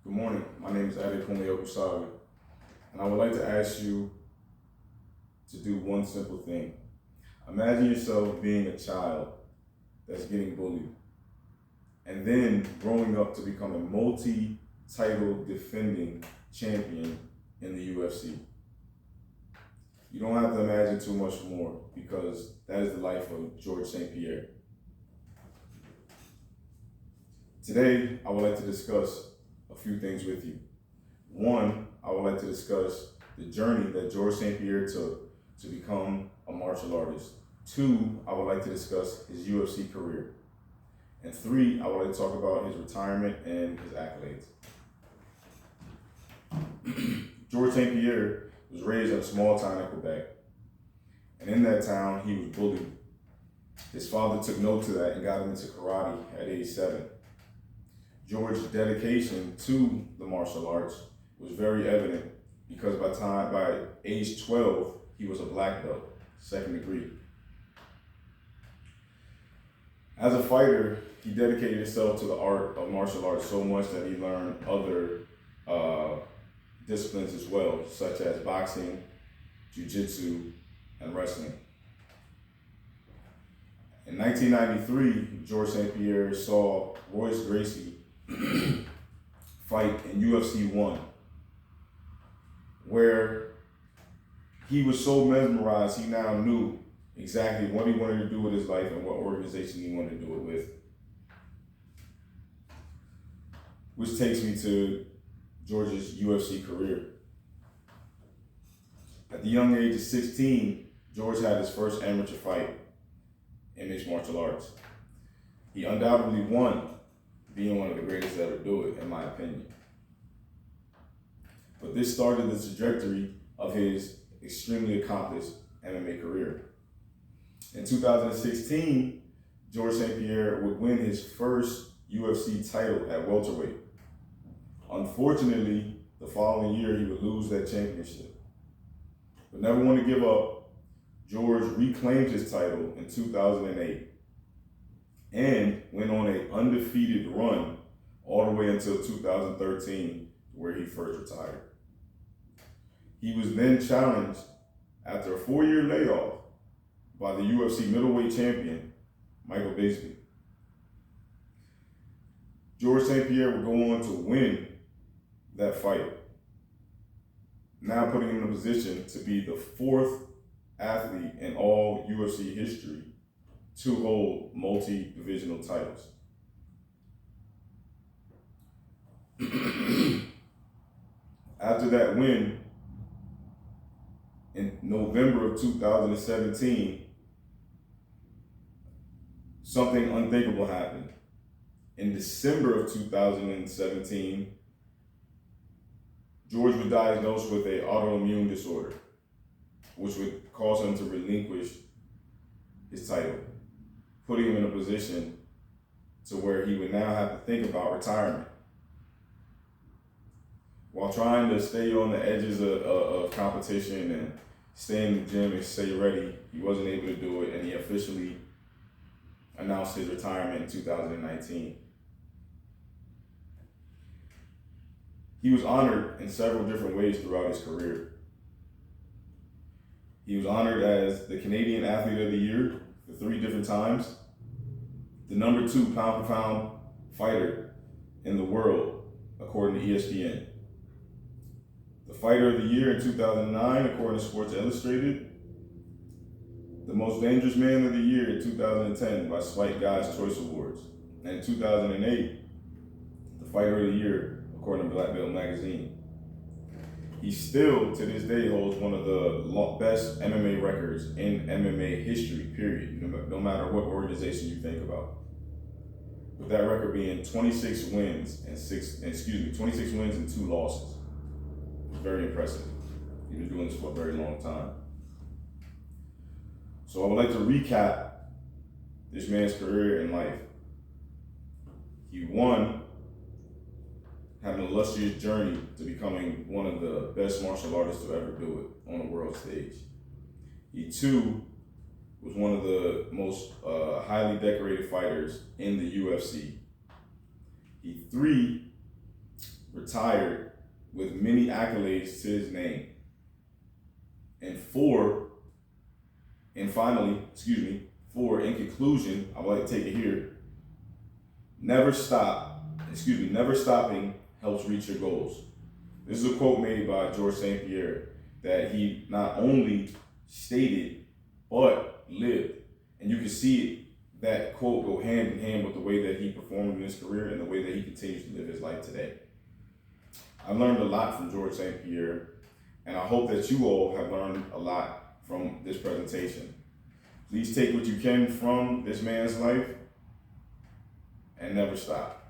Good morning. My name is Okusaga, and I would like to ask you to do one simple thing. Imagine yourself being a child that's getting bullied, and then growing up to become a multi-title defending champion in the UFC. You don't have to imagine too much more because that is the life of George St. Pierre. Today, I would like to discuss a few things with you. One, I would like to discuss the journey that George St. Pierre took to become a martial artist. Two, I would like to discuss his UFC career. And three, I would like to talk about his retirement and his accolades. George St. Pierre was raised in a small town in Quebec. And in that town, he was bullied. His father took note to that and got him into karate at age 7. George's dedication to the martial arts was very evident because by age 12, he was a black belt, 2nd degree. As a fighter, he dedicated himself to the art of martial arts so much that he learned other disciplines as well, such as boxing, jiu-jitsu, and wrestling. In 1993, George St. Pierre saw Royce Gracie fight in UFC 1, where he was so mesmerized he now knew exactly what he wanted to do with his life and what organization he wanted to do it with. Which takes me to George's UFC career. At the young age of 16, George had his first amateur fight in mixed martial arts. He undoubtedly won, being one of the greatest to ever do it, in my opinion. But this started the trajectory of his extremely accomplished MMA career. In 2016, George St. Pierre would win his first UFC title at welterweight. Unfortunately, the following year, he would lose that championship. But never want to give up, George reclaimed his title in 2008 and went on an undefeated run all the way until 2013, where he first retired. He was then challenged after a 4-year layoff by the UFC middleweight champion, Michael Bisping. George St. Pierre would go on to win that fight, now putting him in a position to be the 4th athlete in all UFC history to hold multi-divisional titles. After that win, in November of 2017, something unthinkable happened. In December of 2017, George was diagnosed with an autoimmune disorder, which would cause him to relinquish his title, putting him in a position to where he would now have to think about retirement. While trying to stay on the edges of competition and stay in the gym and stay ready, he wasn't able to do it, and he officially announced his retirement in 2019. He was honored in several different ways throughout his career. He was honored as the Canadian Athlete of the Year for 3 different times, the number 2 pound-for-pound fighter in the world, according to ESPN, the Fighter of the Year in 2009, according to Sports Illustrated, the Most Dangerous Man of the Year in 2010 by Spike Guy's Choice Awards, and in 2008, the Fighter of the Year, according to Black Belt Magazine. He still, to this day, holds one of the best MMA records in MMA history, period, no matter what organization you think about. With that record being 26 wins and 2 losses. It's very impressive. He's been doing this for a very long time. So I would like to recap this man's career in life. He had an illustrious journey to becoming one of the best martial artists to ever do it on the world stage. He too was one of the most highly decorated fighters in the UFC. He 3 retired with many accolades to his name. And in conclusion, I would like to take it here. Never stopping helps reach your goals. This is a quote made by George St. Pierre that he not only stated, but lived. And you can see that quote go hand in hand with the way that he performed in his career and the way that he continues to live his life today. I learned a lot from George St. Pierre, and I hope that you all have learned a lot from this presentation. Please take what you can from this man's life and never stop.